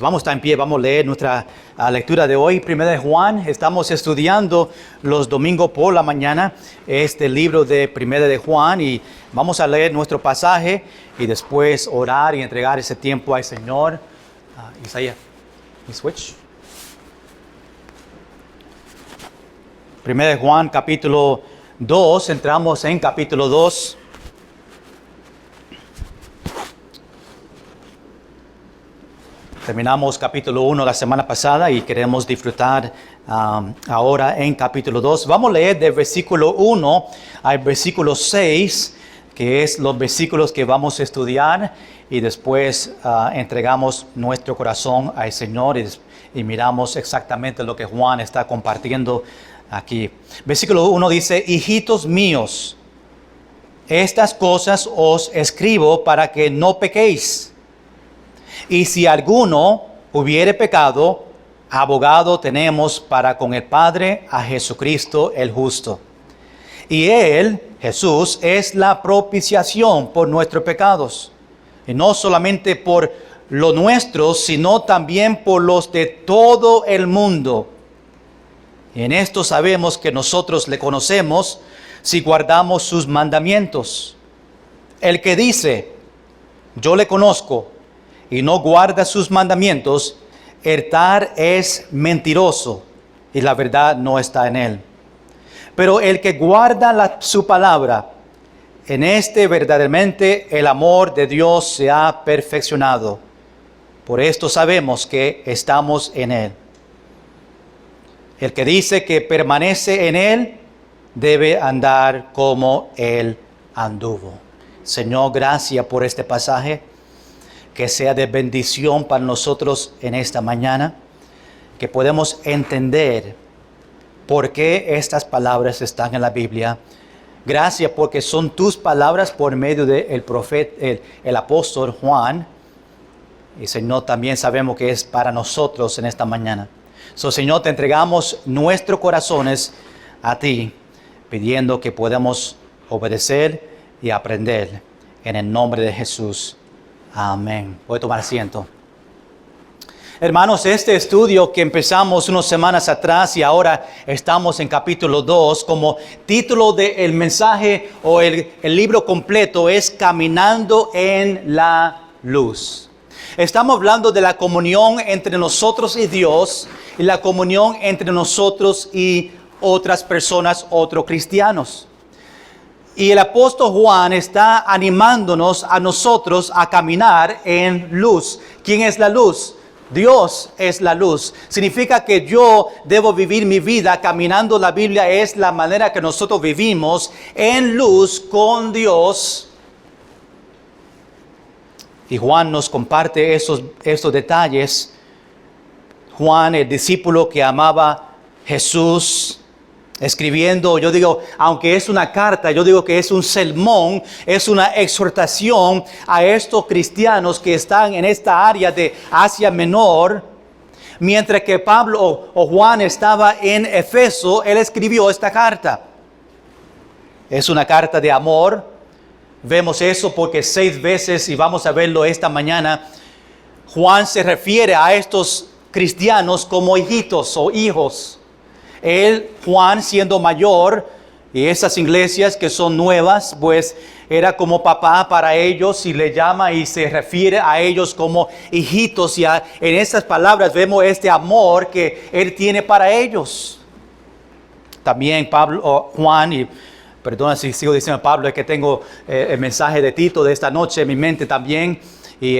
Vamos a estar en pie, vamos a leer nuestra lectura de hoy, Primera de Juan. Estamos estudiando los domingos por la mañana este libro de Primera de Juan y vamos a leer nuestro pasaje y después orar y entregar ese tiempo al Señor. Isaías, ¿mi switch? Primera de Juan, capítulo 2, entramos en capítulo 2. Terminamos capítulo 1 la semana pasada y queremos disfrutar ahora en capítulo 2. Vamos a leer del versículo 1 al versículo 6, que es los versículos que vamos a estudiar y después entregamos nuestro corazón al Señor y miramos exactamente lo que Juan está compartiendo aquí. Versículo 1 dice: hijitos míos, estas cosas os escribo para que no pequéis. Y si alguno hubiere pecado, abogado tenemos para con el Padre a Jesucristo el justo. Y Él, Jesús, es la propiciación por nuestros pecados. Y no solamente por los nuestros, sino también por los de todo el mundo. Y en esto sabemos que nosotros le conocemos si guardamos sus mandamientos. El que dice, yo le conozco, y no guarda sus mandamientos, el tal es mentiroso, y la verdad no está en él. Pero el que guarda su palabra, en este verdaderamente el amor de Dios se ha perfeccionado. Por esto sabemos que estamos en él. El que dice que permanece en él, debe andar como él anduvo. Señor, gracias por este pasaje. Que sea de bendición para nosotros en esta mañana, que podemos entender por qué estas palabras están en la Biblia. Gracias porque son tus palabras por medio del profeta, el apóstol Juan. Y Señor, también sabemos que es para nosotros en esta mañana. Señor, te entregamos nuestros corazones a ti, pidiendo que podamos obedecer y aprender en el nombre de Jesús. Amén. Voy a tomar asiento. Hermanos, este estudio que empezamos unas semanas atrás y ahora estamos en capítulo 2, como título del mensaje o el libro completo es Caminando en la Luz. Estamos hablando de la comunión entre nosotros y Dios y la comunión entre nosotros y otras personas, otros cristianos. Y el apóstol Juan está animándonos a nosotros a caminar en luz. ¿Quién es la luz? Dios es la luz. Significa que yo debo vivir mi vida caminando. La Biblia es la manera que nosotros vivimos en luz con Dios. Y Juan nos comparte esos detalles. Juan, el discípulo que amaba Jesús, escribiendo, yo digo, aunque es una carta, yo digo que es un sermón, es una exhortación a estos cristianos que están en esta área de Asia Menor. Mientras que Pablo o Juan estaba en Efeso, él escribió esta carta. Es una carta de amor. Vemos eso porque 6 veces, y vamos a verlo esta mañana, Juan se refiere a estos cristianos como hijitos o hijos. Él, Juan, siendo mayor, y esas iglesias que son nuevas, pues era como papá para ellos y le llama y se refiere a ellos como hijitos. Y en esas palabras vemos este amor que él tiene para ellos. También Juan, y perdona si sigo diciendo Pablo, es que tengo el mensaje de Tito de esta noche en mi mente también. Y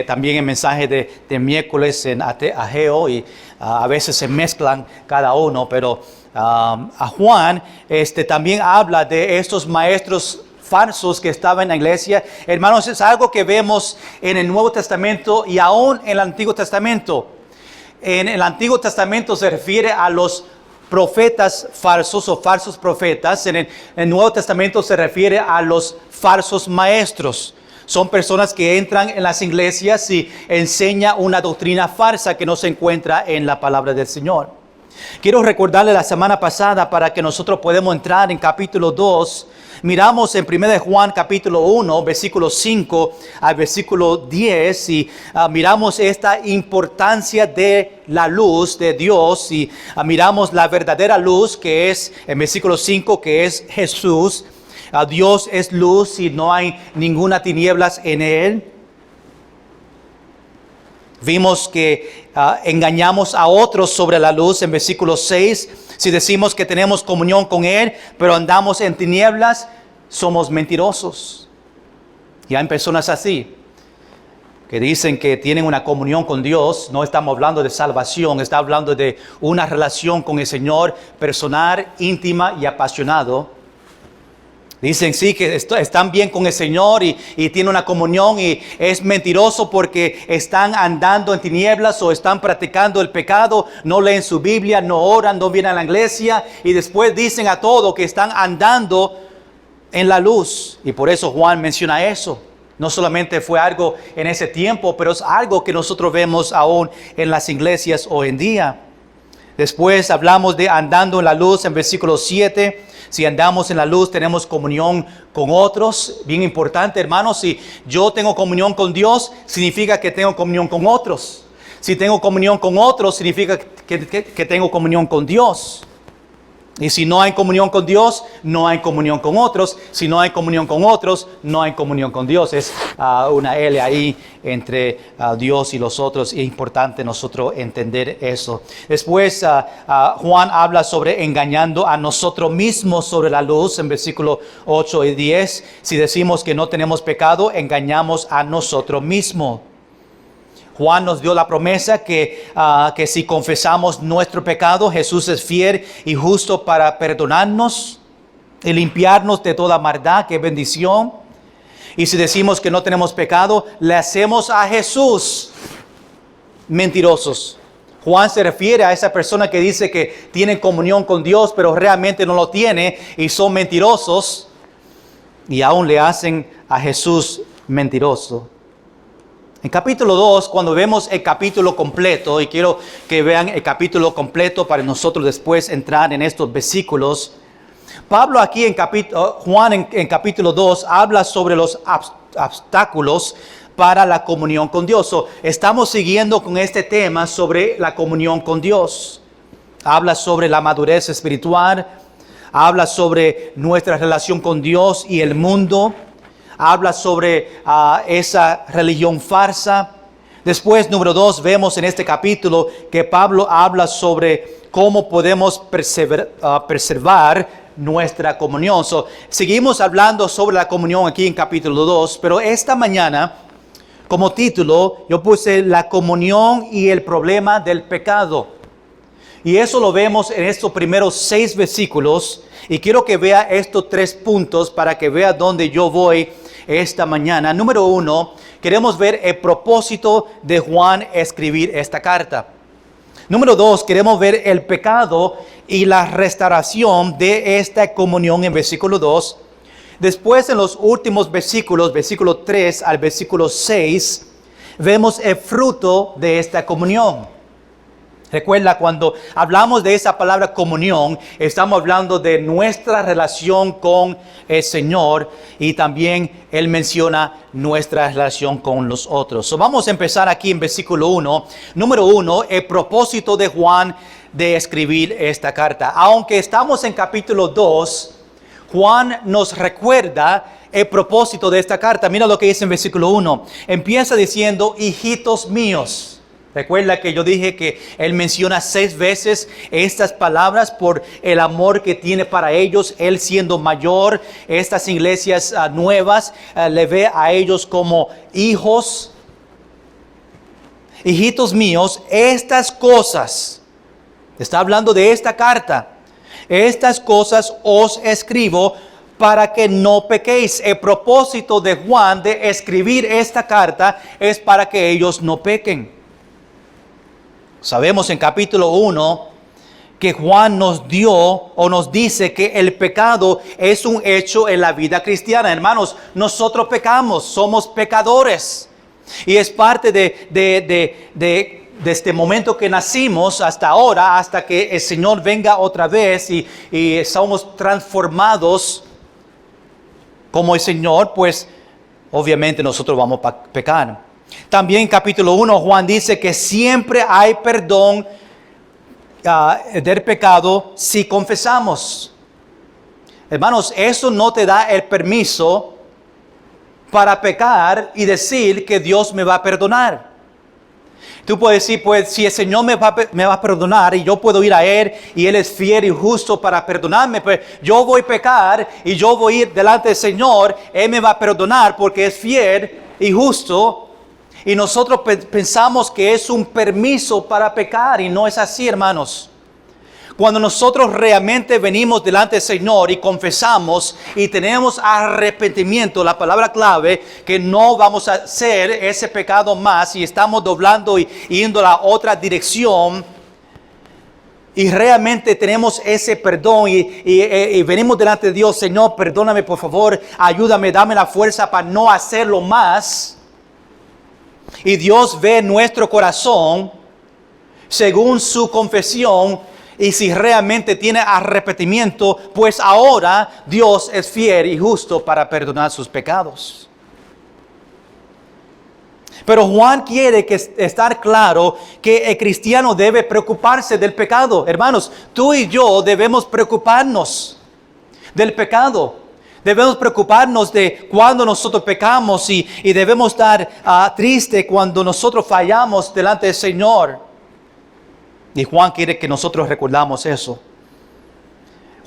también el mensaje de miércoles en Ageo, y a veces se mezclan cada uno, pero a Juan también habla de estos maestros falsos que estaban en la iglesia. Hermanos, es algo que vemos en el Nuevo Testamento y aún en el Antiguo Testamento. En el Antiguo Testamento se refiere a los profetas falsos o falsos profetas. En el Nuevo Testamento se refiere a los falsos maestros. Son personas que entran en las iglesias y enseñan una doctrina falsa que no se encuentra en la palabra del Señor. Quiero recordarle la semana pasada para que nosotros podamos entrar en capítulo 2. Miramos en 1 Juan capítulo 1, versículo 5 al versículo 10 y miramos esta importancia de la luz de Dios y miramos la verdadera luz que es, en versículo 5, que es Jesús. Dios es luz y no hay ninguna tinieblas en él. Vimos que engañamos a otros sobre la luz en versículo 6. Si decimos que tenemos comunión con Él, pero andamos en tinieblas, somos mentirosos. Y hay personas así, que dicen que tienen una comunión con Dios. No estamos hablando de salvación, está hablando de una relación con el Señor personal, íntima y apasionado. Dicen sí que están bien con el Señor y tienen una comunión, y es mentiroso porque están andando en tinieblas o están practicando el pecado, no leen su Biblia, no oran, no vienen a la iglesia y después dicen a todo que están andando en la luz. Y por eso Juan menciona eso. No solamente fue algo en ese tiempo, pero es algo que nosotros vemos aún en las iglesias hoy en día. Después hablamos de andando en la luz en versículo 7. Si andamos en la luz, tenemos comunión con otros. Bien importante, hermanos, si yo tengo comunión con Dios, significa que tengo comunión con otros. Si tengo comunión con otros, significa que tengo comunión con Dios. Y si no hay comunión con Dios, no hay comunión con otros. Si no hay comunión con otros, no hay comunión con Dios. Es una L ahí entre Dios y los otros. Y es importante nosotros entender eso. Después Juan habla sobre engañando a nosotros mismos sobre la luz en versículos 8 y 10. Si decimos que no tenemos pecado, engañamos a nosotros mismos. Juan nos dio la promesa que si confesamos nuestro pecado, Jesús es fiel y justo para perdonarnos y limpiarnos de toda maldad. ¡Qué bendición! Y si decimos que no tenemos pecado, le hacemos a Jesús mentirosos. Juan se refiere a esa persona que dice que tiene comunión con Dios, pero realmente no lo tiene y son mentirosos, y aún le hacen a Jesús mentiroso. En capítulo 2, cuando vemos el capítulo completo, y quiero que vean el capítulo completo para nosotros después entrar en estos versículos, Pablo aquí Juan en capítulo 2 habla sobre los obstáculos para la comunión con Dios. Estamos siguiendo con este tema sobre la comunión con Dios. Habla sobre la madurez espiritual, habla sobre nuestra relación con Dios y el mundo. Habla sobre esa religión farsa. Después, número 2, vemos en este capítulo que Pablo habla sobre cómo podemos preservar nuestra comunión. Seguimos hablando sobre la comunión aquí en capítulo 2, pero esta mañana, como título, yo puse la comunión y el problema del pecado. Y eso lo vemos en estos primeros 6 versículos. Y quiero que vea estos 3 puntos para que vea dónde yo voy esta mañana. Número 1, queremos ver el propósito de Juan escribir esta carta. Número 2, queremos ver el pecado y la restauración de esta comunión en versículo 2. Después, en los últimos versículos, versículo 3 al versículo 6, vemos el fruto de esta comunión. Recuerda, cuando hablamos de esa palabra comunión, estamos hablando de nuestra relación con el Señor, y también Él menciona nuestra relación con los otros. Vamos a empezar aquí en versículo 1. Número 1, el propósito de Juan de escribir esta carta. Aunque estamos en capítulo 2, Juan nos recuerda el propósito de esta carta. Mira lo que dice en versículo 1. Empieza diciendo, hijitos míos. Recuerda que yo dije que él menciona 6 veces estas palabras por el amor que tiene para ellos. Él siendo mayor, estas iglesias nuevas le ve a ellos como hijos. Hijitos míos, estas cosas, está hablando de esta carta, estas cosas os escribo para que no pequéis. El propósito de Juan de escribir esta carta es para que ellos no pequen. Sabemos en capítulo 1 que Juan nos dio o nos dice que el pecado es un hecho en la vida cristiana. Hermanos, nosotros pecamos, somos pecadores. Y es parte de desde el momento que nacimos hasta ahora, hasta que el Señor venga otra vez y somos transformados como el Señor, pues obviamente nosotros vamos a pecar. También en capítulo 1 Juan dice que siempre hay perdón del pecado si confesamos. Hermanos, eso no te da el permiso para pecar y decir que Dios me va a perdonar. Tú puedes decir, pues si el Señor me va a perdonar y yo puedo ir a Él y Él es fiel y justo para perdonarme, pues yo voy a pecar y yo voy a ir delante del Señor, Él me va a perdonar porque es fiel y justo. Y nosotros pensamos que es un permiso para pecar y no es así, hermanos. Cuando nosotros realmente venimos delante del Señor y confesamos y tenemos arrepentimiento, la palabra clave, que no vamos a hacer ese pecado más y estamos doblando y yendo a la otra dirección y realmente tenemos ese perdón y venimos delante de Dios, Señor, perdóname por favor, ayúdame, dame la fuerza para no hacerlo más. Y Dios ve nuestro corazón según su confesión. Y si realmente tiene arrepentimiento, pues ahora Dios es fiel y justo para perdonar sus pecados. Pero Juan quiere estar claro que el cristiano debe preocuparse del pecado. Hermanos, tú y yo debemos preocuparnos del pecado. Debemos preocuparnos de cuando nosotros pecamos y debemos estar tristes cuando nosotros fallamos delante del Señor. Y Juan quiere que nosotros recordamos eso.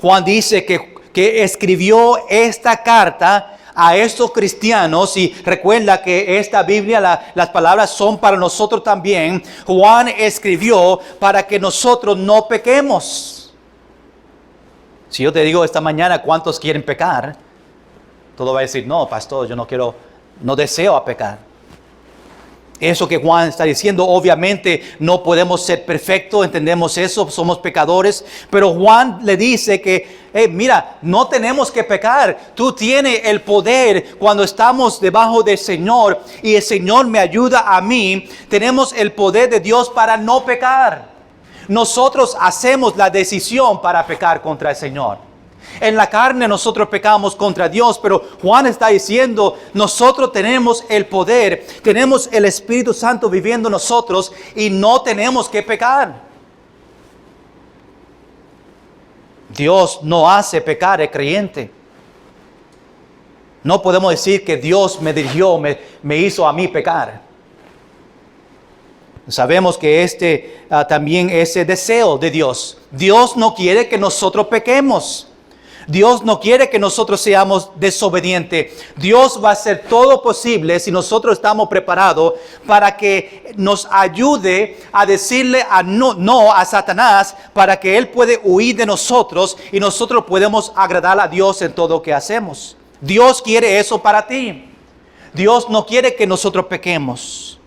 Juan dice que escribió esta carta a estos cristianos y recuerda que esta Biblia, las palabras son para nosotros también. Juan escribió para que nosotros no pequemos. Si yo te digo esta mañana cuántos quieren pecar, todo va a decir, no, pastor, yo no deseo pecar. Eso que Juan está diciendo, obviamente no podemos ser perfectos, entendemos eso, somos pecadores, pero Juan le dice que, mira, no tenemos que pecar, tú tienes el poder cuando estamos debajo del Señor y el Señor me ayuda a mí, tenemos el poder de Dios para no pecar. Nosotros hacemos la decisión para pecar contra el Señor. En la carne nosotros pecamos contra Dios, pero Juan está diciendo, nosotros tenemos el poder, tenemos el Espíritu Santo viviendo en nosotros y no tenemos que pecar. Dios no hace pecar al creyente. No podemos decir que Dios me dirigió, me hizo a mí pecar. Sabemos que también es el deseo de Dios. Dios no quiere que nosotros pequemos. Dios no quiere que nosotros seamos desobedientes. Dios va a hacer todo posible si nosotros estamos preparados para que nos ayude a decirle no a Satanás para que él puede huir de nosotros y nosotros podemos agradar a Dios en todo lo que hacemos. Dios quiere eso para ti. Dios no quiere que nosotros pequemos.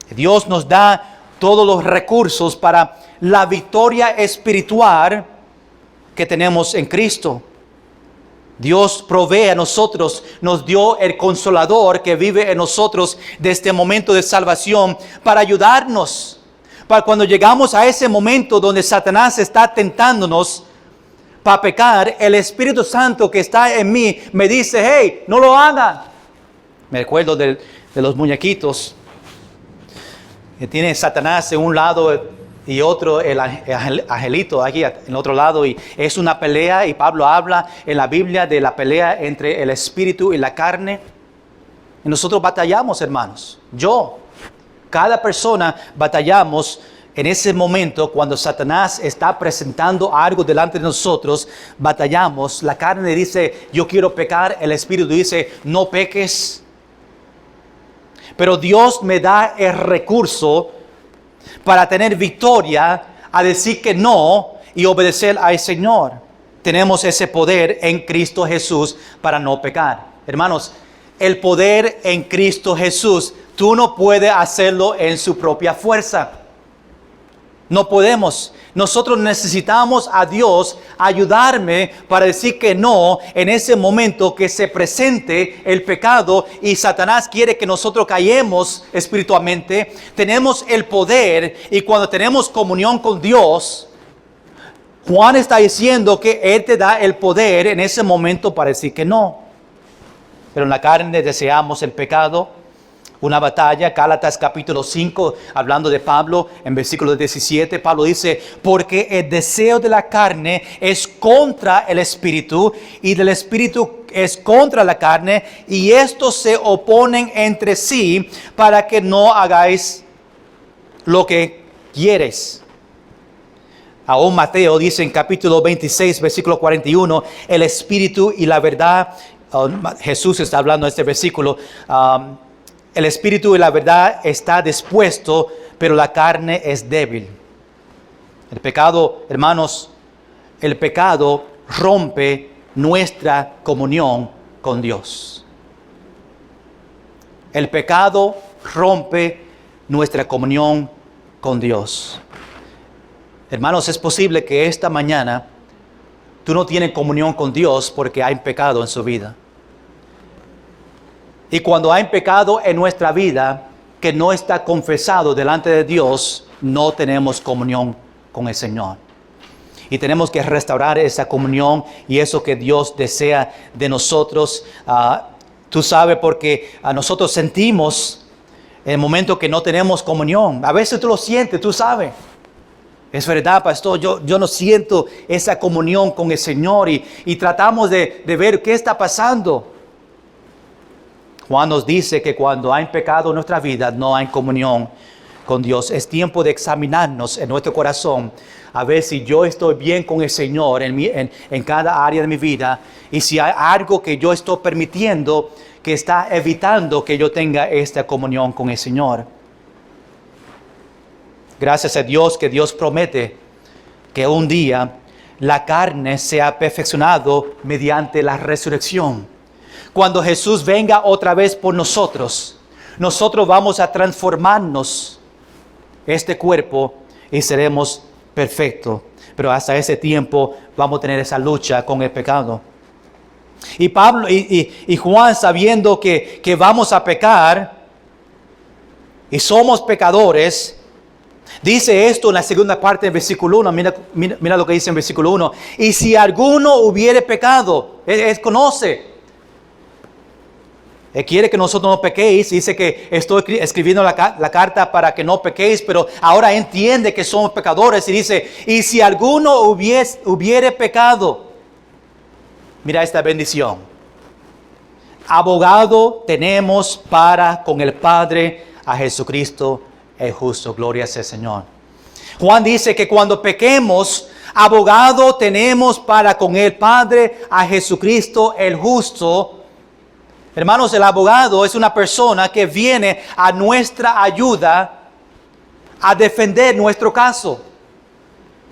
Dios nos da todos los recursos para la victoria espiritual que tenemos en Cristo. Dios provee a nosotros, nos dio el Consolador que vive en nosotros desde el momento de salvación para ayudarnos. Para cuando llegamos a ese momento donde Satanás está tentándonos para pecar, el Espíritu Santo que está en mí me dice, hey, no lo haga. Me recuerdo de los muñequitos que tiene Satanás en un lado y otro el angelito aquí en el otro lado, y es una pelea, y Pablo habla en la Biblia de la pelea entre el espíritu y la carne. Y nosotros batallamos, hermanos. Cada persona batallamos en ese momento cuando Satanás está presentando algo delante de nosotros. Batallamos. La carne dice, yo quiero pecar. El espíritu dice, no peques. Pero Dios me da el recurso para tener victoria, a decir que no y obedecer al Señor. Tenemos ese poder en Cristo Jesús para no pecar. Hermanos, el poder en Cristo Jesús, tú no puedes hacerlo en su propia fuerza. No podemos. Nosotros necesitamos a Dios ayudarme para decir que no en ese momento que se presente el pecado y Satanás quiere que nosotros callemos espiritualmente. Tenemos el poder y cuando tenemos comunión con Dios, Juan está diciendo que Él te da el poder en ese momento para decir que no. Pero en la carne deseamos el pecado. Una batalla, Gálatas capítulo 5, hablando de Pablo, en versículo 17, Pablo dice, porque el deseo de la carne es contra el espíritu y del espíritu es contra la carne y estos se oponen entre sí para que no hagáis lo que quieres. Aún Mateo dice en capítulo 26, versículo 41, el espíritu y la verdad, Jesús está hablando de este versículo, el espíritu y la verdad está dispuesto, pero la carne es débil. El pecado, hermanos, el pecado rompe nuestra comunión con Dios. El pecado rompe nuestra comunión con Dios. Hermanos, es posible que esta mañana tú no tienes comunión con Dios porque hay pecado en su vida. Y cuando hay pecado en nuestra vida que no está confesado delante de Dios, no tenemos comunión con el Señor. Y tenemos que restaurar esa comunión y eso que Dios desea de nosotros. Tú sabes, porque nosotros sentimos en el momento que no tenemos comunión. A veces tú lo sientes, tú sabes. Es verdad, pastor, yo no siento esa comunión con el Señor y tratamos de ver qué está pasando. Juan nos dice que cuando hay pecado en nuestra vida, no hay comunión con Dios. Es tiempo de examinarnos en nuestro corazón, a ver si yo estoy bien con el Señor en cada área de mi vida y si hay algo que yo estoy permitiendo que está evitando que yo tenga esta comunión con el Señor. Gracias a Dios que Dios promete que un día la carne sea perfeccionado mediante la resurrección. Cuando Jesús venga otra vez por nosotros, nosotros vamos a transformarnos este cuerpo y seremos perfectos. Pero hasta ese tiempo vamos a tener esa lucha con el pecado. Y Pablo y Juan, sabiendo que vamos a pecar y somos pecadores, dice esto en la segunda parte del versículo 1. Mira lo que dice en versículo 1. Y si alguno hubiere pecado, él conoce. Él quiere que nosotros no pequéis. Dice que estoy escribiendo la carta para que no pequéis, pero ahora entiende que somos pecadores y dice, y si alguno hubiere pecado, mira esta bendición. Abogado tenemos para con el Padre a Jesucristo el justo. Gloria sea al Señor. Juan dice que cuando pequemos, abogado tenemos para con el Padre a Jesucristo el justo. Hermanos, el abogado es una persona que viene a nuestra ayuda a defender nuestro caso.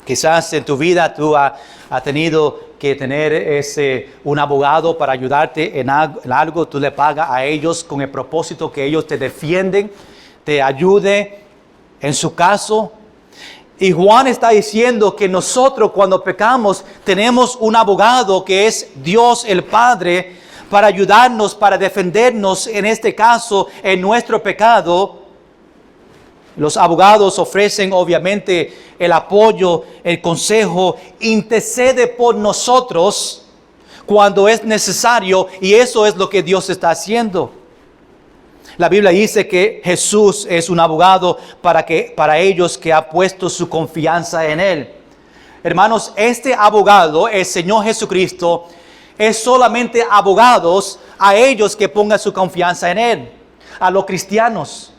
Quizás en tu vida tú has tenido que tener un abogado para ayudarte en algo. Tú le pagas a ellos con el propósito que ellos te defienden, te ayude en su caso. Y Juan está diciendo que nosotros cuando pecamos tenemos un abogado que es Dios el Padre, para ayudarnos, para defendernos en este caso, en nuestro pecado. Los abogados ofrecen obviamente el apoyo, el consejo, intercede por nosotros cuando es necesario y eso es lo que Dios está haciendo. La Biblia dice que Jesús es un abogado para ellos que ha puesto su confianza en Él. Hermanos, este abogado, el Señor Jesucristo, es solamente abogados a ellos que pongan su confianza en Él, a los cristianos.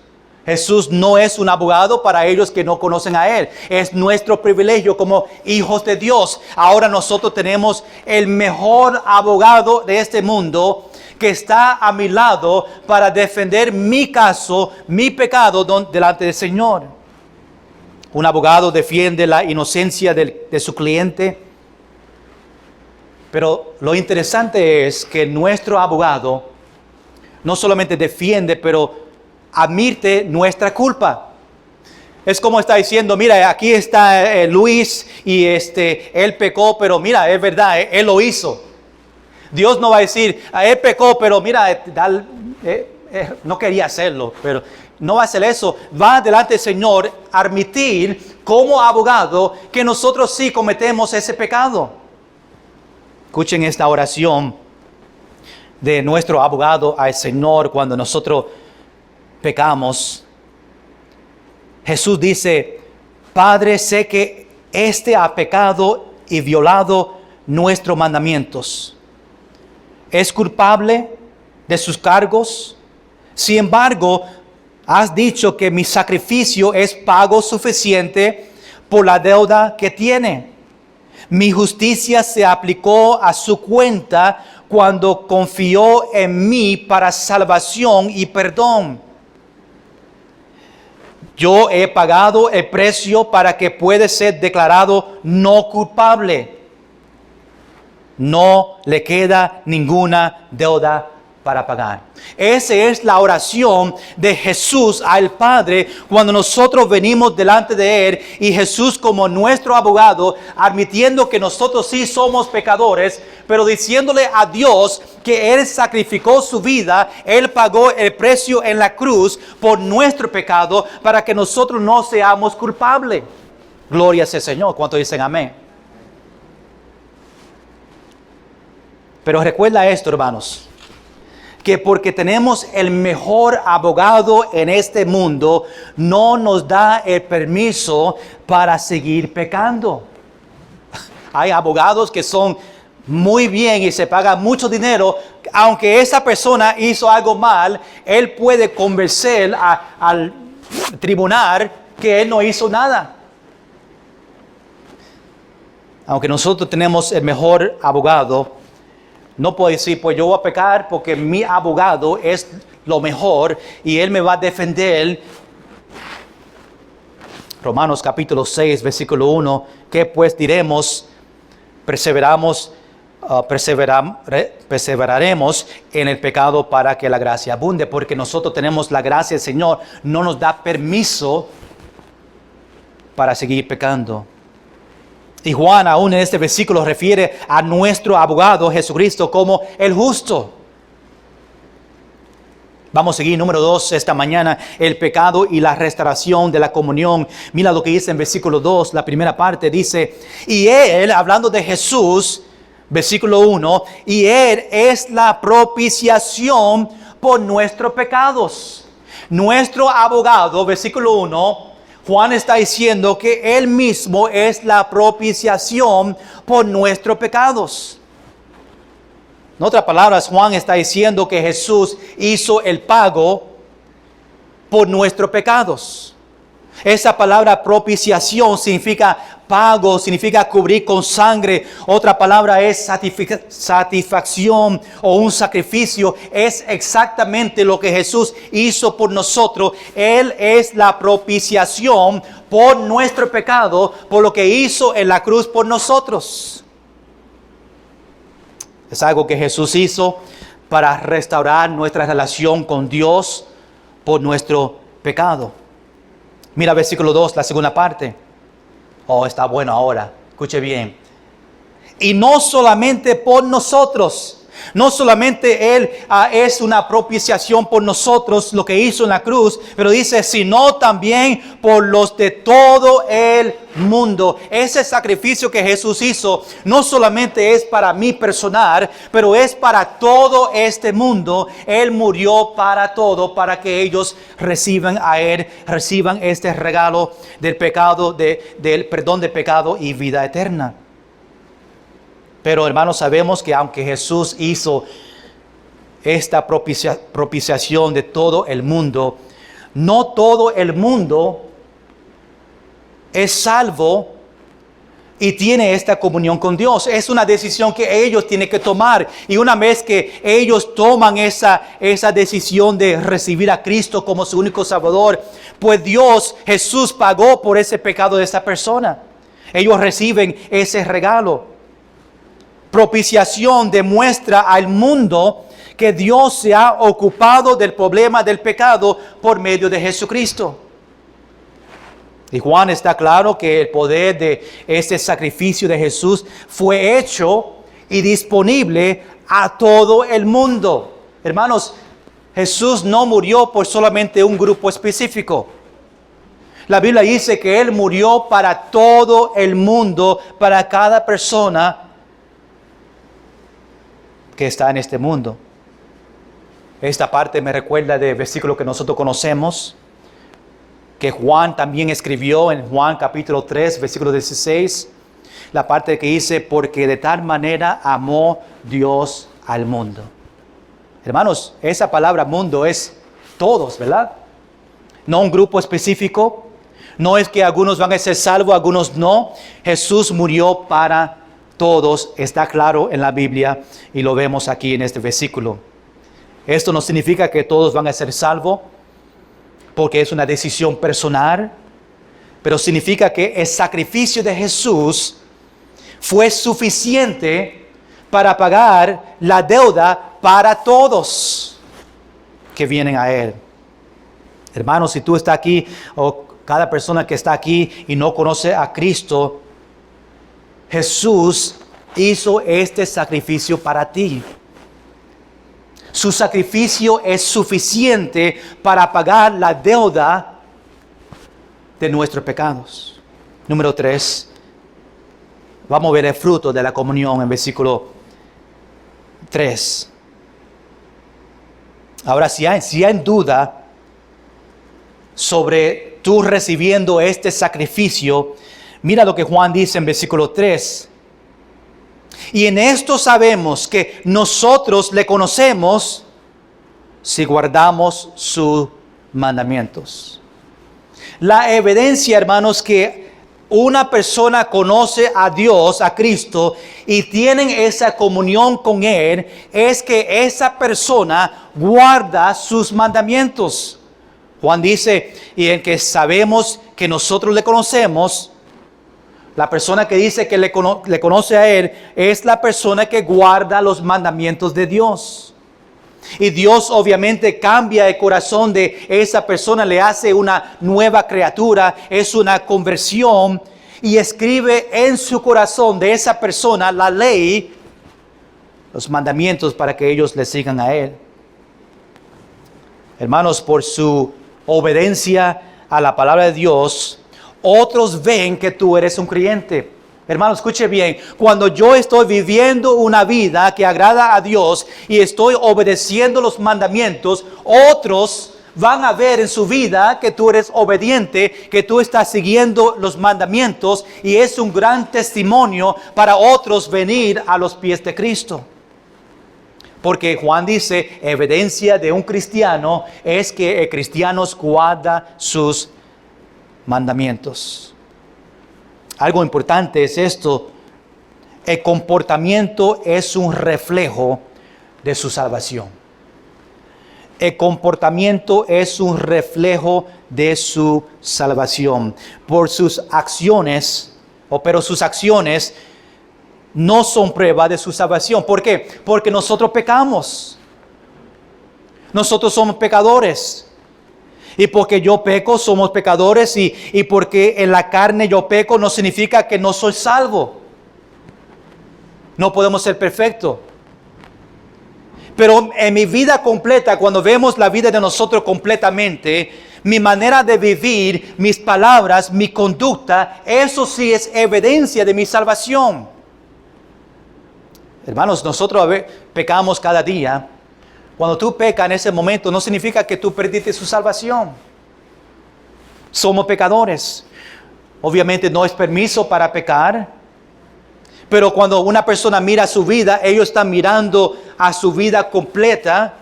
Jesús no es un abogado para ellos que no conocen a Él. Es nuestro privilegio como hijos de Dios. Ahora nosotros tenemos el mejor abogado de este mundo que está a mi lado para defender mi caso, mi pecado delante del Señor. Un abogado defiende la inocencia de su cliente. Pero lo interesante es que nuestro abogado no solamente defiende, pero admite nuestra culpa. Es como está diciendo, mira, aquí está Luis y él pecó, pero mira, es verdad, él lo hizo. Dios no va a decir, él pecó, pero mira, no quería hacerlo, pero no va a hacer eso. Va delante del Señor a admitir como abogado que nosotros sí cometemos ese pecado. Escuchen esta oración de nuestro abogado al Señor cuando nosotros pecamos. Jesús dice, Padre, sé que ha pecado y violado nuestros mandamientos. Es culpable de sus cargos. Sin embargo, has dicho que mi sacrificio es pago suficiente por la deuda que tiene. Mi justicia se aplicó a su cuenta cuando confió en mí para salvación y perdón. Yo he pagado el precio para que pueda ser declarado no culpable. No le queda ninguna deuda para pagar. Esa es la oración de Jesús al Padre cuando nosotros venimos delante de Él y Jesús como nuestro abogado, admitiendo que nosotros sí somos pecadores, pero diciéndole a Dios que Él sacrificó su vida, Él pagó el precio en la cruz por nuestro pecado para que nosotros no seamos culpables. Gloria sea al Señor. ¿Cuántos dicen amén? Pero recuerda esto, hermanos, que porque tenemos el mejor abogado en este mundo, no nos da el permiso para seguir pecando. Hay abogados que son muy bien y se paga mucho dinero. Aunque esa persona hizo algo mal, él puede convencer al tribunal que él no hizo nada. Aunque nosotros tenemos el mejor abogado, no puedo decir, pues yo voy a pecar porque mi abogado es lo mejor y él me va a defender. Romanos capítulo 6, versículo 1, ¿qué pues diremos? Perseveraremos en el pecado para que la gracia abunde, porque nosotros tenemos la gracia del Señor, no nos da permiso para seguir pecando. Y Juan aún en este versículo refiere a nuestro abogado Jesucristo como el justo. Vamos a seguir número 2 esta mañana, el pecado y la restauración de la comunión. Mira lo que dice en versículo 2, la primera parte dice, y Él, hablando de Jesús, versículo 1, y Él es la propiciación por nuestros pecados. Nuestro abogado, versículo 1, Juan está diciendo que Él mismo es la propiciación por nuestros pecados. En otras palabras, Juan está diciendo que Jesús hizo el pago por nuestros pecados. Esa palabra propiciación significa pago, significa cubrir con sangre. Otra palabra es satisfacción o un sacrificio. Es exactamente lo que Jesús hizo por nosotros. Él es la propiciación por nuestro pecado, por lo que hizo en la cruz por nosotros. Es algo que Jesús hizo para restaurar nuestra relación con Dios por nuestro pecado. Mira versículo 2, la segunda parte. Oh, está bueno ahora. Escuche bien. Y no solamente por nosotros. No solamente Él es una propiciación por nosotros, lo que hizo en la cruz, pero dice, sino también por los de todo el mundo. Ese sacrificio que Jesús hizo no solamente es para mí personal, pero es para todo este mundo. Él murió para todo, para que ellos reciban a Él, reciban este regalo del pecado, del perdón del pecado y vida eterna. Pero hermanos, sabemos que aunque Jesús hizo esta propiciación de todo el mundo, no todo el mundo es salvo y tiene esta comunión con Dios. Es una decisión que ellos tienen que tomar. Y una vez que ellos toman esa decisión de recibir a Cristo como su único Salvador, pues Dios, Jesús pagó por ese pecado de esa persona. Ellos reciben ese regalo. Propiciación demuestra al mundo que Dios se ha ocupado del problema del pecado por medio de Jesucristo. Y Juan está claro que el poder de este sacrificio de Jesús fue hecho y disponible a todo el mundo. Hermanos, Jesús no murió por solamente un grupo específico. La Biblia dice que Él murió para todo el mundo, para cada persona que está en este mundo. Esta parte me recuerda del versículo que nosotros conocemos, que Juan también escribió en Juan capítulo 3, versículo 16, la parte que dice, porque de tal manera amó Dios al mundo. Hermanos, esa palabra mundo es todos, ¿verdad? No un grupo específico. No es que algunos van a ser salvos, algunos no. Jesús murió para todos. Está claro en la Biblia y lo vemos aquí en este versículo. Esto no significa que todos van a ser salvos, porque es una decisión personal, pero significa que el sacrificio de Jesús fue suficiente para pagar la deuda para todos que vienen a Él. Hermanos, si tú estás aquí, o cada persona que está aquí y no conoce a Cristo, Jesús hizo este sacrificio para ti. Su sacrificio es suficiente para pagar la deuda de nuestros pecados. Número 3. Vamos a ver el fruto de la comunión en versículo 3. Ahora, si hay duda sobre tú recibiendo este sacrificio, mira lo que Juan dice en versículo 3. Y en esto sabemos que nosotros le conocemos si guardamos sus mandamientos. La evidencia, hermanos, que una persona conoce a Dios, a Cristo, y tienen esa comunión con Él, es que esa persona guarda sus mandamientos. Juan dice, y en que sabemos que nosotros le conocemos, la persona que dice que le conoce a Él es la persona que guarda los mandamientos de Dios. Y Dios obviamente cambia el corazón de esa persona, le hace una nueva criatura, es una conversión, y escribe en su corazón de esa persona la ley, los mandamientos para que ellos le sigan a Él. Hermanos, por su obediencia a la palabra de Dios, otros ven que tú eres un creyente. Hermano, escuche bien. Cuando yo estoy viviendo una vida que agrada a Dios y estoy obedeciendo los mandamientos, otros van a ver en su vida que tú eres obediente, que tú estás siguiendo los mandamientos, y es un gran testimonio para otros venir a los pies de Cristo. Porque Juan dice, evidencia de un cristiano es que el cristiano guarda sus mandamientos. Algo importante es esto: el comportamiento es un reflejo de su salvación. El comportamiento es un reflejo de su salvación. Por sus acciones, pero sus acciones no son prueba de su salvación. ¿Por qué? Porque nosotros pecamos. Nosotros somos pecadores. Y porque yo peco, somos pecadores, y porque en la carne yo peco, no significa que no soy salvo. No podemos ser perfectos. Pero en mi vida completa, cuando vemos la vida de nosotros completamente, mi manera de vivir, mis palabras, mi conducta, eso sí es evidencia de mi salvación. Hermanos, nosotros pecamos cada día. Cuando tú pecas en ese momento, no significa que tú perdiste su salvación. Somos pecadores. Obviamente no es permiso para pecar. Pero cuando una persona mira su vida, ellos están mirando a su vida completa,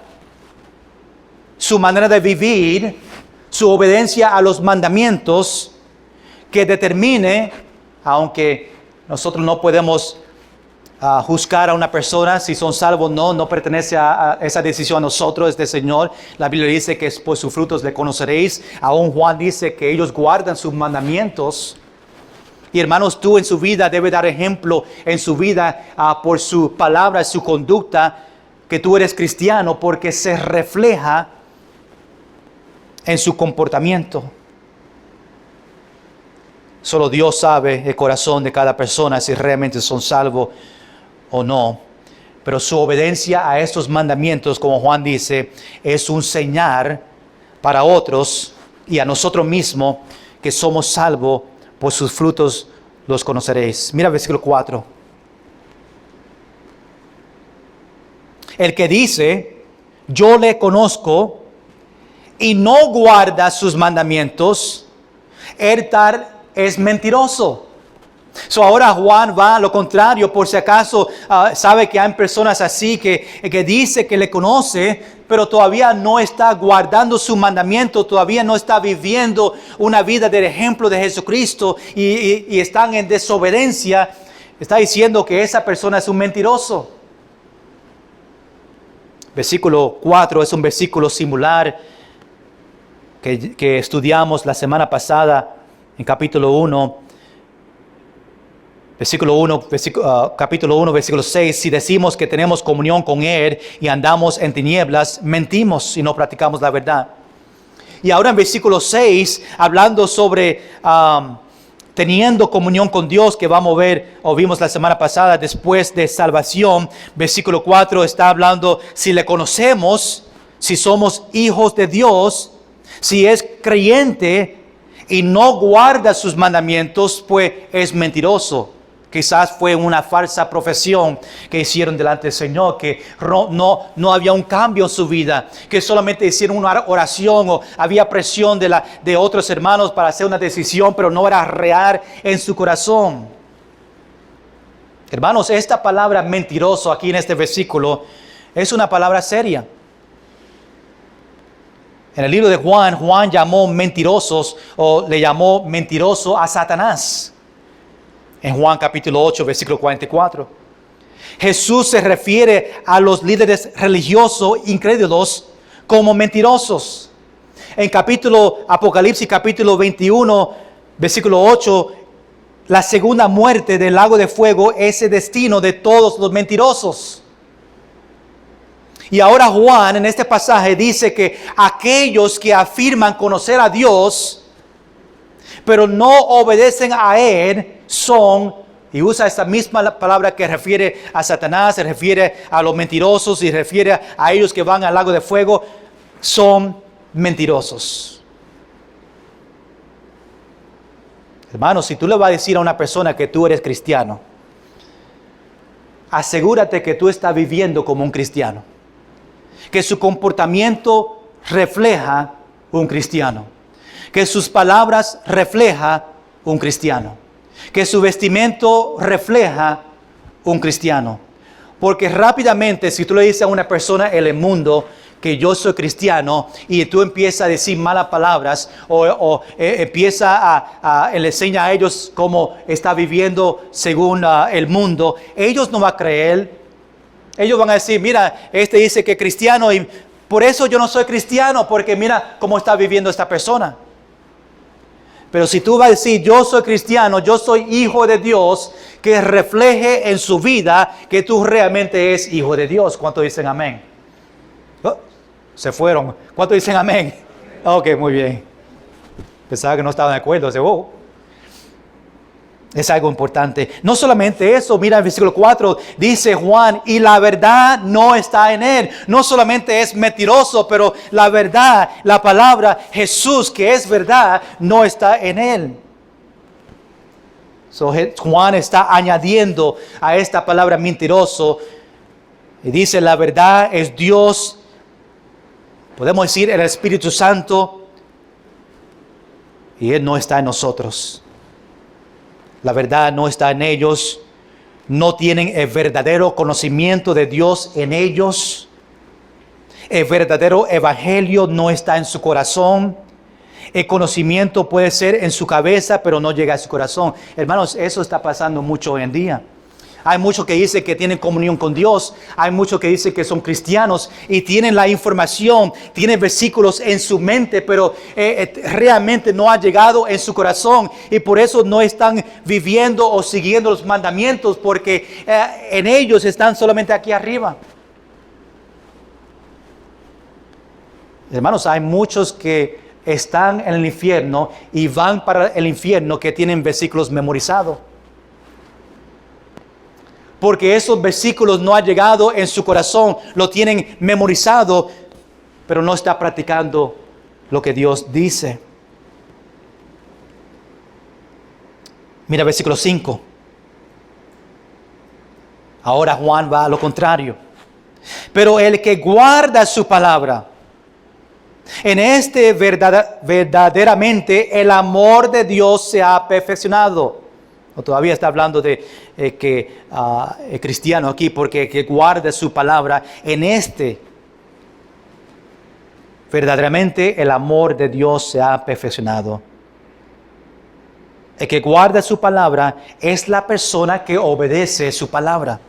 su manera de vivir, su obediencia a los mandamientos, que determine, aunque nosotros no podemos juzgar a una persona si son salvos o no, no pertenece a esa decisión a nosotros, es del Señor. La Biblia dice que por sus frutos le conoceréis. Aún Juan dice que ellos guardan sus mandamientos. Y hermanos, tú en su vida debes dar ejemplo en su vida por su palabra, su conducta, que tú eres cristiano, porque se refleja en su comportamiento. Solo Dios sabe el corazón de cada persona, si realmente son salvos o no. Pero su obediencia a estos mandamientos, como Juan dice, es un señal para otros y a nosotros mismos que somos salvos. Por sus frutos los conoceréis. Mira versículo 4. El que dice, yo le conozco, y no guarda sus mandamientos, el tal es mentiroso. Ahora Juan va a lo contrario, por si acaso sabe que hay personas así que dice que le conoce, pero todavía no está guardando su mandamiento, todavía no está viviendo una vida del ejemplo de Jesucristo y están en desobediencia. Está diciendo que esa persona es un mentiroso. Versículo 4 es un versículo similar que estudiamos la semana pasada en capítulo 1. Capítulo 1, versículo 6, si decimos que tenemos comunión con Él y andamos en tinieblas, mentimos y no practicamos la verdad. Y ahora en versículo 6, hablando sobre teniendo comunión con Dios, que vamos a ver, o vimos la semana pasada, después de salvación, versículo 4 está hablando, si le conocemos, si somos hijos de Dios, si es creyente y no guarda sus mandamientos, pues es mentiroso. Quizás fue una falsa profesión que hicieron delante del Señor, que no había un cambio en su vida, que solamente hicieron una oración o había presión de otros hermanos para hacer una decisión, pero no era real en su corazón. Hermanos, esta palabra mentiroso aquí en este versículo es una palabra seria. En el libro de Juan llamó mentirosos o le llamó mentiroso a Satanás. En Juan capítulo 8, versículo 44. Jesús se refiere a los líderes religiosos incrédulos como mentirosos. En Apocalipsis capítulo 21, versículo 8, la segunda muerte del lago de fuego es el destino de todos los mentirosos. Y ahora Juan en este pasaje dice que aquellos que afirman conocer a Dios, pero no obedecen a Él, son, y usa esta misma palabra que refiere a Satanás, se refiere a los mentirosos y refiere a ellos que van al lago de fuego, son mentirosos. Hermanos, si tú le vas a decir a una persona que tú eres cristiano, asegúrate que tú estás viviendo como un cristiano, que su comportamiento refleja un cristiano, que sus palabras refleja un cristiano, que su vestimento refleja un cristiano. Porque rápidamente, si tú le dices a una persona en el mundo que yo soy cristiano y tú empiezas a decir malas palabras o empieza le enseña a ellos cómo está viviendo según el mundo, ellos no van a creer. Ellos van a decir, mira, este dice que es cristiano y por eso yo no soy cristiano, porque mira cómo está viviendo esta persona. Pero si tú vas a decir, yo soy cristiano, yo soy hijo de Dios, que refleje en su vida que tú realmente eres hijo de Dios. ¿Cuántos dicen amén? Oh, se fueron. ¿Cuántos dicen amén? Ok, muy bien. Pensaba que no estaban de acuerdo. Es algo importante. No solamente eso, mira en versículo 4, dice Juan, y la verdad no está en él. No solamente es mentiroso, pero la verdad, la palabra Jesús, que es verdad, no está en él. Juan está añadiendo a esta palabra mentiroso, y dice la verdad es Dios, podemos decir el Espíritu Santo, y Él no está en nosotros. La verdad no está en ellos. No tienen el verdadero conocimiento de Dios en ellos. El verdadero evangelio no está en su corazón. El conocimiento puede ser en su cabeza, pero no llega a su corazón. Hermanos, eso está pasando mucho hoy en día. Hay muchos que dicen que tienen comunión con Dios. Hay muchos que dicen que son cristianos y tienen la información, tienen versículos en su mente, pero realmente no ha llegado en su corazón. Y por eso no están viviendo o siguiendo los mandamientos, porque en ellos están solamente aquí arriba. Hermanos, hay muchos que están en el infierno y van para el infierno que tienen versículos memorizados. Porque esos versículos no han llegado en su corazón, lo tienen memorizado, pero no está practicando lo que Dios dice. Mira versículo 5. Ahora Juan va a lo contrario. Pero el que guarda su palabra, en este verdaderamente el amor de Dios se ha perfeccionado. O todavía está hablando de el cristiano aquí, porque que guarda su palabra, en este verdaderamente el amor de Dios se ha perfeccionado. El que guarda su palabra es la persona que obedece su palabra.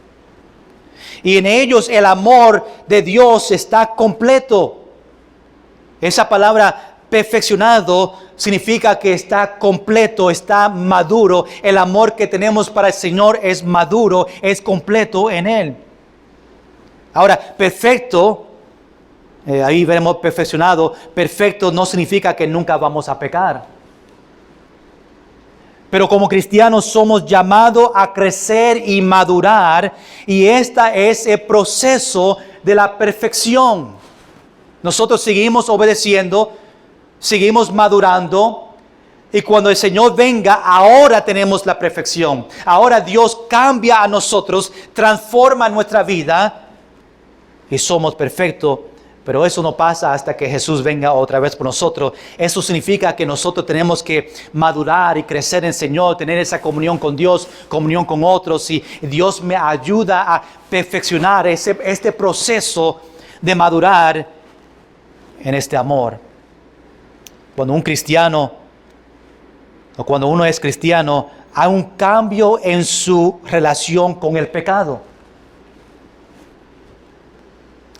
Y en ellos el amor de Dios está completo. Esa palabra perfeccionado significa que está completo, está maduro. El amor que tenemos para el Señor es maduro, es completo en Él. Ahora, perfecto, ahí veremos perfeccionado. Perfecto no significa que nunca vamos a pecar. Pero como cristianos somos llamados a crecer y madurar, y este es el proceso de la perfección. Nosotros seguimos obedeciendo, seguimos madurando, y cuando el Señor venga, ahora tenemos la perfección. Ahora Dios cambia a nosotros, transforma nuestra vida, y somos perfectos. Pero eso no pasa hasta que Jesús venga otra vez por nosotros. Eso significa que nosotros tenemos que madurar y crecer en el Señor, tener esa comunión con Dios, comunión con otros. Y Dios me ayuda a perfeccionar este proceso de madurar en este amor. Cuando un cristiano, o cuando uno es cristiano, hay un cambio en su relación con el pecado.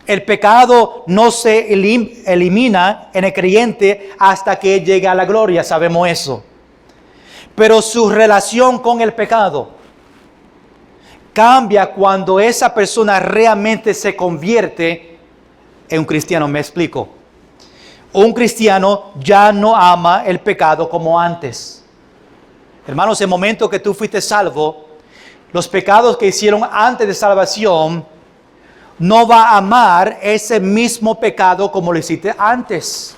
El pecado no se elimina en el creyente hasta que llegue a la gloria, sabemos eso. Pero su relación con el pecado cambia cuando esa persona realmente se convierte en un cristiano. Me explico. Un cristiano ya no ama el pecado como antes. Hermanos, en el momento que tú fuiste salvo, los pecados que hicieron antes de salvación, no va a amar ese mismo pecado como lo hiciste antes.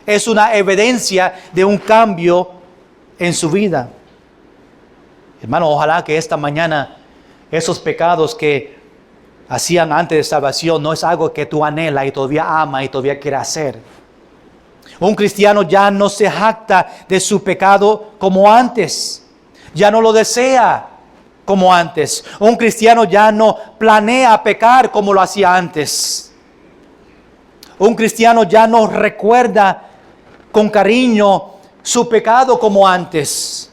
Es una evidencia de un cambio en su vida. Hermano, ojalá que esta mañana esos pecados que hacían antes de salvación no es algo que tú anhelas y todavía amas y todavía quieres hacer. Un cristiano ya no se jacta de su pecado como antes. Ya no lo desea como antes. Un cristiano ya no planea pecar como lo hacía antes. Un cristiano ya no recuerda con cariño su pecado como antes.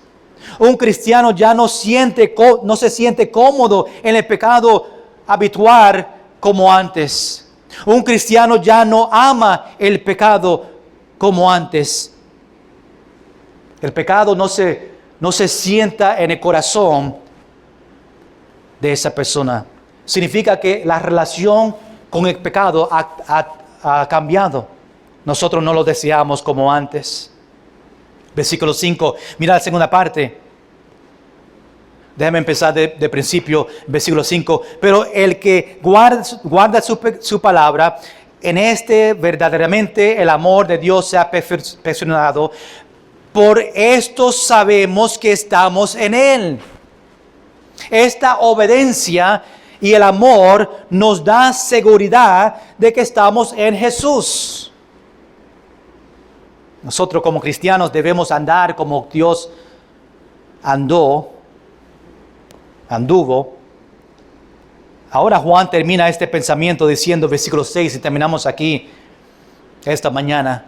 Un cristiano ya no se siente cómodo en el pecado habitual como antes. Un cristiano ya no ama el pecado como antes. El pecado no se sienta en el corazón de esa persona. Significa que la relación con el pecado ha cambiado. Nosotros no lo deseamos como antes. Versículo 5. Mira la segunda parte. Déjame empezar de principio. Versículo 5. Pero el que guarda su palabra, en este verdaderamente el amor de Dios se ha perfeccionado. Por esto sabemos que estamos en Él. Esta obediencia y el amor nos da seguridad de que estamos en Jesús. Nosotros como cristianos debemos andar como Dios anduvo. Ahora Juan termina este pensamiento diciendo, versículo 6, y terminamos aquí esta mañana.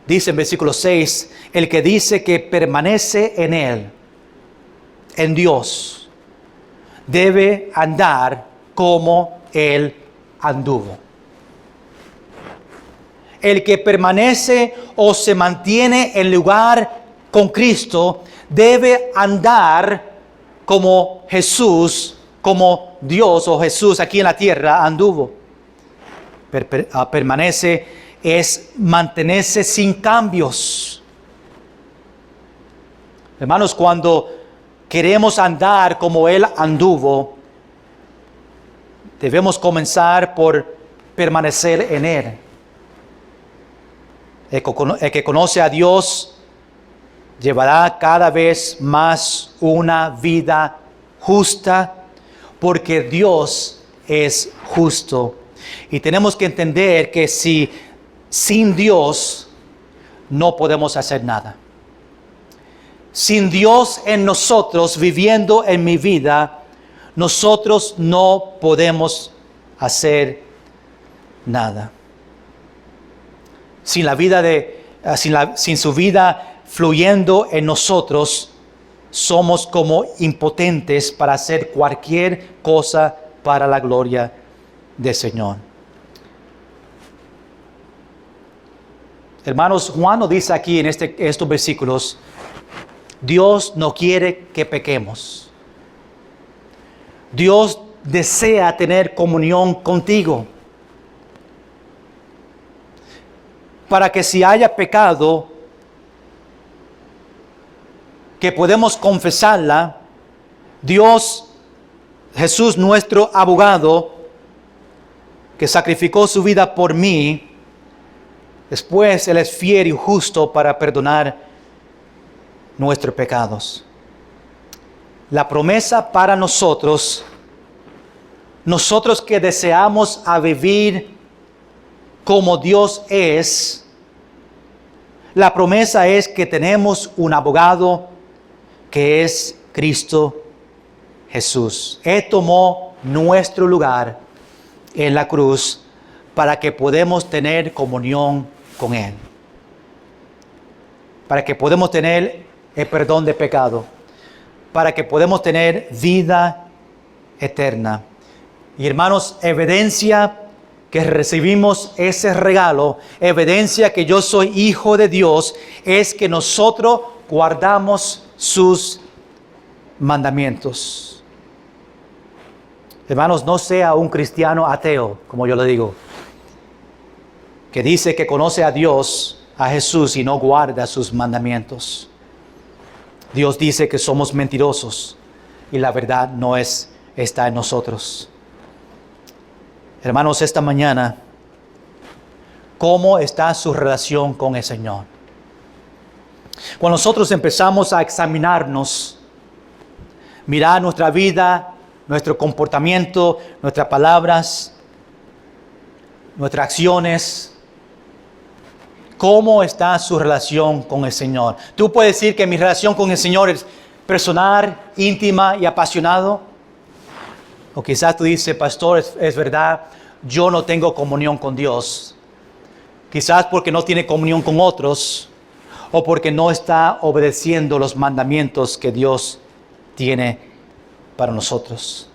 Dice en versículo 6, el que dice que permanece en Él, en Dios, debe andar como Él anduvo. El que permanece o se mantiene en lugar con Cristo debe andar como Jesús, como Dios o Jesús aquí en la tierra anduvo. Permanece es mantenerse sin cambios. Hermanos, cuando queremos andar como Él anduvo, debemos comenzar por permanecer en Él. El que conoce a Dios llevará cada vez más una vida justa, porque Dios es justo. Y tenemos que entender que sin Dios no podemos hacer nada. Sin Dios en nosotros, viviendo en mi vida, nosotros no podemos hacer nada. Sin su vida fluyendo en nosotros, somos como impotentes para hacer cualquier cosa para la gloria del Señor. Hermanos, Juan nos dice aquí en estos versículos, Dios no quiere que pequemos. Dios desea tener comunión contigo. Para que si haya pecado, que podemos confesarla, Dios, Jesús nuestro abogado, que sacrificó su vida por mí, después Él es fiel y justo para perdonar nuestros pecados. La promesa para nosotros que deseamos a vivir como Dios es, la promesa es que tenemos un abogado que es Cristo Jesús. Él tomó nuestro lugar en la cruz para que podamos tener comunión con Él. Para que podamos tener el perdón de pecado. Para que podamos tener vida eterna. Y hermanos, evidencia que recibimos ese regalo, evidencia que yo soy hijo de Dios, es que nosotros guardamos sus mandamientos. Hermanos, no sea un cristiano ateo, como yo le digo, que dice que conoce a Dios, a Jesús, y no guarda sus mandamientos. Dios dice que somos mentirosos y la verdad no está en nosotros. Hermanos, esta mañana, ¿cómo está su relación con el Señor? Cuando nosotros empezamos a examinarnos, mirar nuestra vida, nuestro comportamiento, nuestras palabras, nuestras acciones, ¿cómo está su relación con el Señor? Tú puedes decir que mi relación con el Señor es personal, íntima y apasionado. O quizás tú dices, pastor, es verdad, yo no tengo comunión con Dios. Quizás porque no tiene comunión con otros o porque no está obedeciendo los mandamientos que Dios tiene para nosotros.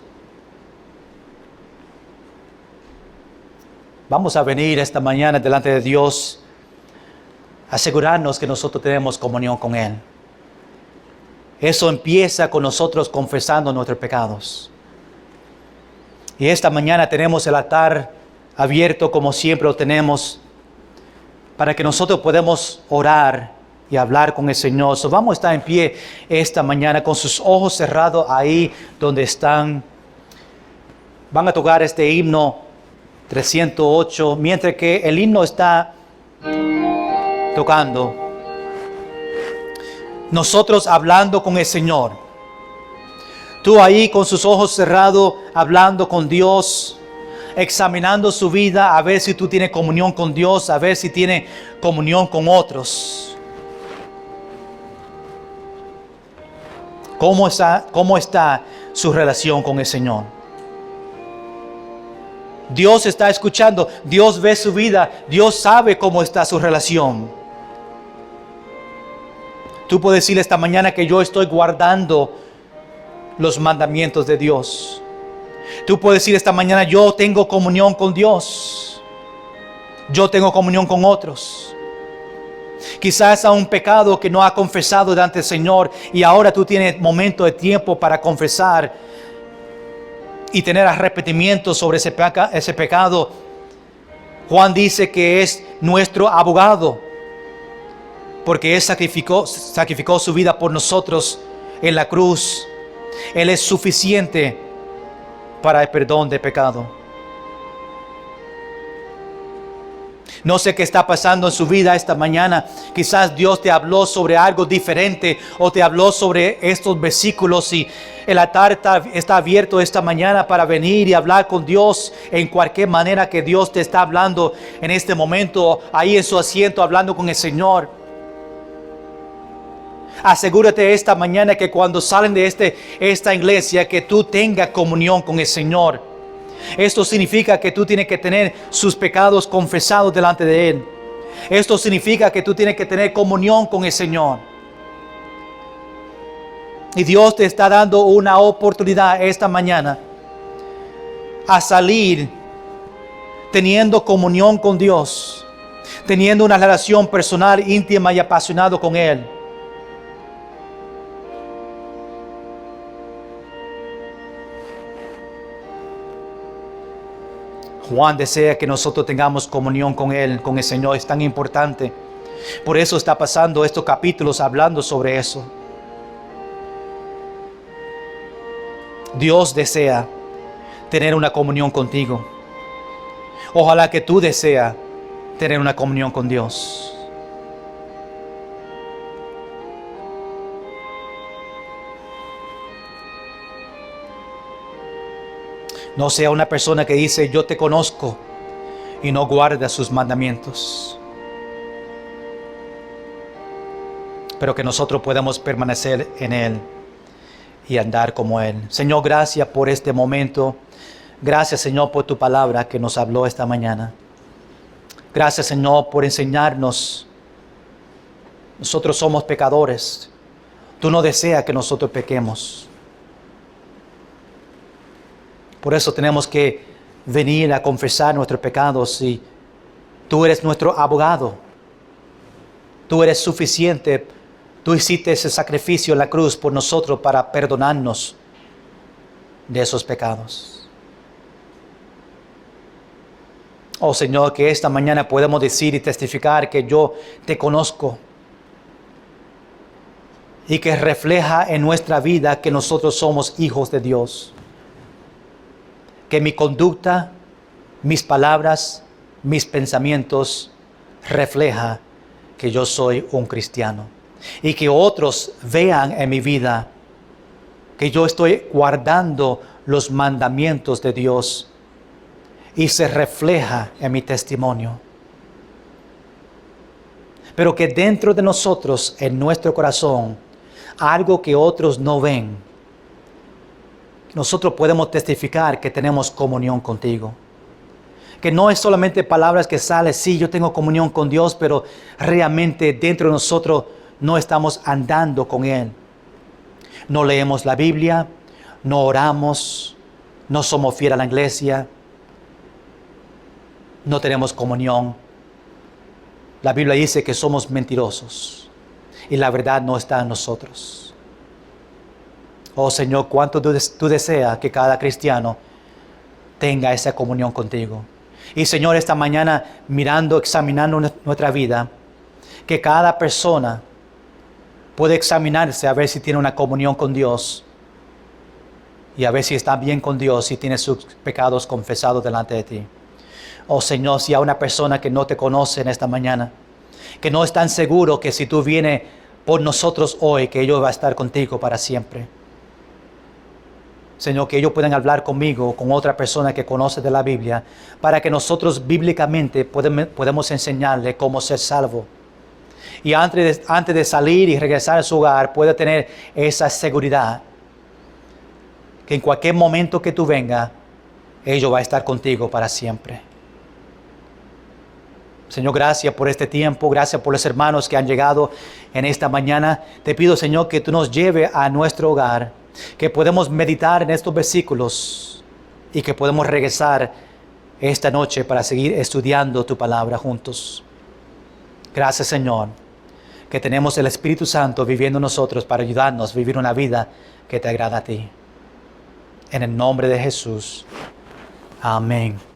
Vamos a venir esta mañana delante de Dios, asegurarnos que nosotros tenemos comunión con Él. Eso empieza con nosotros confesando nuestros pecados. Y esta mañana tenemos el altar abierto como siempre lo tenemos para que nosotros podamos orar y hablar con el Señor. So, vamos a estar en pie esta mañana con sus ojos cerrados ahí donde están. Van a tocar este himno 308 mientras que el himno está tocando. Nosotros hablando con el Señor. Tú ahí con sus ojos cerrados, hablando con Dios, examinando su vida, a ver si tú tienes comunión con Dios, a ver si tienes comunión con otros. ¿Cómo está su relación con el Señor? Dios está escuchando, Dios ve su vida, Dios sabe cómo está su relación. Tú puedes decirle esta mañana que yo estoy guardando los mandamientos de Dios. Tú puedes decir esta mañana, yo tengo comunión con Dios. Yo tengo comunión con otros. Quizás a un pecado que no ha confesado delante del Señor y ahora tú tienes momento de tiempo para confesar y tener arrepentimiento sobre ese pecado. Juan dice que es nuestro abogado, porque Él sacrificó su vida por nosotros en la cruz. Él es suficiente para el perdón de pecado. No sé qué está pasando en su vida esta mañana. Quizás Dios te habló sobre algo diferente o te habló sobre estos versículos y el altar está abierto esta mañana para venir y hablar con Dios en cualquier manera que Dios te está hablando en este momento, ahí en su asiento hablando con el Señor. Asegúrate esta mañana que cuando salen de esta iglesia que tú tengas comunión con el Señor. Esto significa que tú tienes que tener sus pecados confesados delante de Él. Esto significa que tú tienes que tener comunión con el Señor. Y Dios te está dando una oportunidad esta mañana a salir teniendo comunión con Dios, teniendo una relación personal, íntima y apasionada con Él. Juan desea que nosotros tengamos comunión con Él, con el Señor. Es tan importante. Por eso está pasando estos capítulos hablando sobre eso. Dios desea tener una comunión contigo. Ojalá que tú deseas tener una comunión con Dios. No sea una persona que dice yo te conozco y no guarda sus mandamientos. Pero que nosotros podamos permanecer en Él y andar como Él. Señor, gracias por este momento. Gracias, Señor, por tu palabra que nos habló esta mañana. Gracias, Señor, por enseñarnos. Nosotros somos pecadores. Tú no deseas que nosotros pequemos. Por eso tenemos que venir a confesar nuestros pecados y tú eres nuestro abogado. Tú eres suficiente. Tú hiciste ese sacrificio en la cruz por nosotros para perdonarnos de esos pecados. Oh Señor, que esta mañana podemos decir y testificar que yo te conozco y que refleja en nuestra vida que nosotros somos hijos de Dios. Que mi conducta, mis palabras, mis pensamientos refleja que yo soy un cristiano. Y que otros vean en mi vida que yo estoy guardando los mandamientos de Dios y se refleja en mi testimonio. Pero que dentro de nosotros, en nuestro corazón, algo que otros no ven, nosotros podemos testificar que tenemos comunión contigo. Que no es solamente palabras que salen, sí, yo tengo comunión con Dios, pero realmente dentro de nosotros no estamos andando con Él. No leemos la Biblia, no oramos, no somos fieles a la iglesia, no tenemos comunión. La Biblia dice que somos mentirosos y la verdad no está en nosotros. Oh Señor, cuánto tú deseas que cada cristiano tenga esa comunión contigo. Y Señor, esta mañana mirando, examinando nuestra vida, que cada persona puede examinarse a ver si tiene una comunión con Dios y a ver si está bien con Dios y tiene sus pecados confesados delante de ti. Oh Señor, si hay una persona que no te conoce en esta mañana, que no es tan seguro que si tú vienes por nosotros hoy, que ellos van a estar contigo para siempre. Señor, que ellos puedan hablar conmigo o con otra persona que conoce de la Biblia, para que nosotros bíblicamente podemos enseñarle cómo ser salvo. Y antes de salir y regresar a su hogar, pueda tener esa seguridad que en cualquier momento que tú vengas, ellos van a estar contigo para siempre. Señor, gracias por este tiempo, gracias por los hermanos que han llegado en esta mañana. Te pido, Señor, que tú nos lleves a nuestro hogar, que podemos meditar en estos versículos y que podemos regresar esta noche para seguir estudiando tu palabra juntos. Gracias, Señor, que tenemos el Espíritu Santo viviendo en nosotros para ayudarnos a vivir una vida que te agrada a ti. En el nombre de Jesús. Amén.